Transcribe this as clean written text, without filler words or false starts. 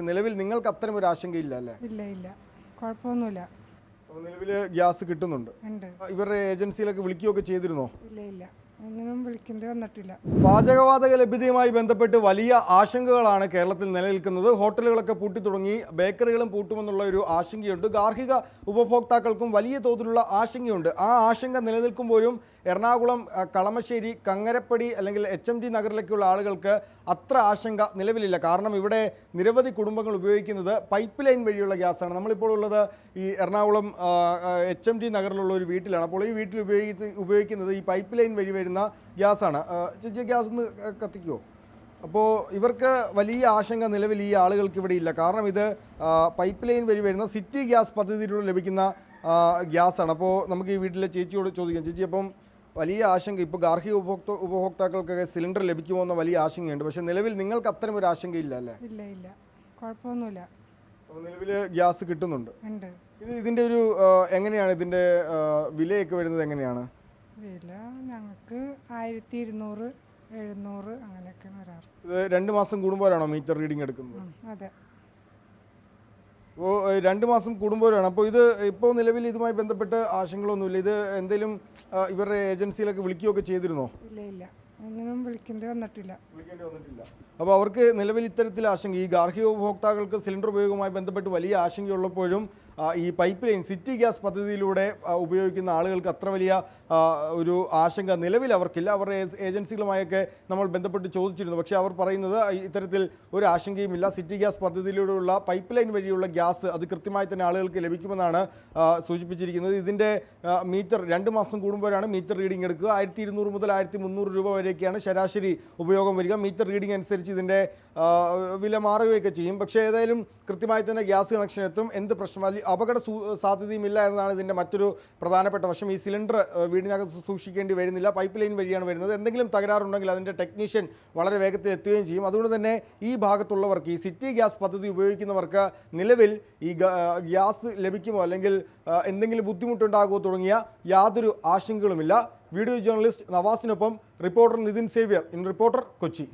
നിലവിൽ നിങ്ങൾക്ക് അത്തരം ഒരു ആശങ്കയില്ല അല്ലേ? ഇല്ല ഇല്ല, കുഴപ്പമൊന്നുമില്ല. നിലവിൽ ഗ്യാസ് കിട്ടുന്നുണ്ട്. ഇവരുടെ ഏജൻസിയിലൊക്കെ വിളിക്കുകയൊക്കെ ചെയ്തിരുന്നോ? ഇല്ല ഇല്ല, ഒന്നിനും വിളിക്കേണ്ടി വന്നിട്ടില്ല. പാചകവാതക ലഭ്യതയുമായി ബന്ധപ്പെട്ട് വലിയ ആശങ്കകളാണ് കേരളത്തിൽ നിലനിൽക്കുന്നത്. ഹോട്ടലുകളൊക്കെ പൂട്ടി തുടങ്ങി, ബേക്കറികളും പൂട്ടുമെന്നുള്ള ഒരു ആശങ്കയുണ്ട്. ഗാർഹിക ഉപഭോക്താക്കൾക്കും വലിയ തോതിലുള്ള ആശങ്കയുണ്ട്. ആ ആശങ്ക നിലനിൽക്കുമ്പോഴും എറണാകുളം, കളമശ്ശേരി, കങ്ങരപ്പടി അല്ലെങ്കിൽ HMT നഗറിലേക്കുള്ള ആളുകൾക്ക് അത്ര ആശങ്ക നിലവിലില്ല. കാരണം ഇവിടെ നിരവധി കുടുംബങ്ങൾ ഉപയോഗിക്കുന്നത് പൈപ്പ് ലൈൻ വഴിയുള്ള ഗ്യാസാണ്. നമ്മളിപ്പോൾ ഉള്ളത് ഈ എറണാകുളം HMT നഗറിലുള്ള ഒരു വീട്ടിലാണ്. അപ്പോൾ ഈ വീട്ടിൽ ഉപയോഗിക്കുന്നത് ഈ പൈപ്പ് ലൈൻ വഴി വരുന്ന ഗ്യാസാണ്. ചേച്ചി ഗ്യാസ് ഒന്ന് കത്തിക്കുമോ? അപ്പോൾ ഇവർക്ക് വലിയ ആശങ്ക നിലവിൽ ഈ ആളുകൾക്ക് ഇവിടെ ഇല്ല. കാരണം ഇത് പൈപ്പ് ലൈൻ വഴി വരുന്ന സിറ്റി ഗ്യാസ് പദ്ധതിയിലൂടെ ലഭിക്കുന്ന ഗ്യാസാണ്. അപ്പോൾ നമുക്ക് ഈ വീട്ടിലെ ചേച്ചിയോട് ചോദിക്കാം. ചേച്ചി, അപ്പം വലിയ ആശങ്ക ഇപ്പോൾ ഗാർഹിക ഉപഭോക്താക്കൾക്കൊക്കെ സിലിണ്ടർ ലഭിക്കുമോ എന്ന വലിയ ആശങ്കയുണ്ട്. പക്ഷേ നിലവിൽ നിങ്ങൾക്ക് അത്തരം ഒരു ആശങ്കയില്ല അല്ലേ? ഇല്ല ഇല്ല, കുഴപ്പമൊന്നുമില്ല. നിലവിൽ ഗ്യാസ് കിട്ടുന്നുണ്ട്. ഇതിൻ്റെ ഒരു എങ്ങനെയാണ് ഇതിൻ്റെ വിലയൊക്കെ വരുന്നത്? എങ്ങനെയാണ് വില? ഞങ്ങൾക്ക് 1200, 700 അങ്ങനെയൊക്കെയാണ് വരാറ്. ഇത് 2 മാസം കൂടുമ്പോഴാണോ മീറ്റർ റീഡിംഗ് എടുക്കുന്നത്? അതെ. അപ്പോൾ 2 മാസം കൂടുമ്പോഴാണ്. അപ്പോൾ ഇത് ഇപ്പോൾ നിലവിൽ ഇതുമായി ബന്ധപ്പെട്ട് ആശങ്കകളൊന്നുമില്ല. ഇത് എന്തെങ്കിലും ഇവരുടെ ഏജൻസിയിലൊക്കെ വിളിക്കുകയൊക്കെ ചെയ്തിരുന്നോ? ഇല്ല ഇല്ല, ഒന്നിനും വിളിക്കേണ്ടി വന്നിട്ടില്ല. അപ്പോൾ അവർക്ക് നിലവിൽ ഇത്തരത്തിൽ ആശങ്ക, ഈ ഗാർഹിക ഉപഭോക്താക്കൾക്ക് സിലിണ്ടർ ഉപയോഗവുമായി ബന്ധപ്പെട്ട് വലിയ ആശങ്കയുള്ളപ്പോഴും ഈ പൈപ്പ് ലൈൻ സിറ്റി ഗ്യാസ് പദ്ധതിയിലൂടെ ഉപയോഗിക്കുന്ന ആളുകൾക്ക് അത്ര വലിയ ഒരു ആശങ്ക നിലവിൽ അവർക്കില്ല. അവരുടെ ഏജൻസികളുമായൊക്കെ നമ്മൾ ബന്ധപ്പെട്ട് ചോദിച്ചിരുന്നു. പക്ഷേ അവർ പറയുന്നത് ഇത്തരത്തിൽ ഒരു ആശങ്കയുമില്ല. സിറ്റി ഗ്യാസ് പദ്ധതിയിലൂടെയുള്ള പൈപ്പ് ലൈൻ വഴിയുള്ള ഗ്യാസ് അത് കൃത്യമായി തന്നെ ആളുകൾക്ക് ലഭിക്കുമെന്നാണ് സൂചിപ്പിച്ചിരിക്കുന്നത്. ഇതിൻ്റെ മീറ്റർ 2 മാസം കൂടുമ്പോഴാണ് മീറ്റർ റീഡിംഗ് എടുക്കുക. 1200 മുതൽ 1300 രൂപ വരെയൊക്കെയാണ് ശരാശരി ഉപയോഗം വരിക. മീറ്റർ റീഡിംഗ് അനുസരിച്ച് ഇതിൻ്റെ വില മാറുകയൊക്കെ ചെയ്യും. പക്ഷേ ഏതായാലും കൃത്യമായി തന്നെ ഗ്യാസ് കണക്ഷൻ എത്തും. എന്ത് പ്രശ്നം, അപകട സാധ്യതയുമില്ല എന്നതാണ് ഇതിൻ്റെ മറ്റൊരു പ്രധാനപ്പെട്ട വശം. ഈ സിലിണ്ടർ വീടിനകത്ത് സൂക്ഷിക്കേണ്ടി വരുന്നില്ല, പൈപ്പ് ലൈൻ വഴിയാണ് വരുന്നത്. എന്തെങ്കിലും തകരാറുണ്ടെങ്കിൽ അതിൻ്റെ ടെക്നീഷ്യൻ വളരെ വേഗത്തിൽ എത്തുകയും ചെയ്യും. അതുകൊണ്ട് തന്നെ ഈ ഭാഗത്തുള്ളവർക്ക്, ഈ സിറ്റി ഗ്യാസ് പദ്ധതി ഉപയോഗിക്കുന്നവർക്ക് നിലവിൽ ഈ ഗ്യാസ് ലഭിക്കുമോ അല്ലെങ്കിൽ എന്തെങ്കിലും ബുദ്ധിമുട്ടുണ്ടാകുമോ തുടങ്ങിയ യാതൊരു ആശങ്കകളുമില്ല. വീഡിയോ ജേർണലിസ്റ്റ് നവാസിനൊപ്പം reporter Nithin Xavier, in reporter, Kochi.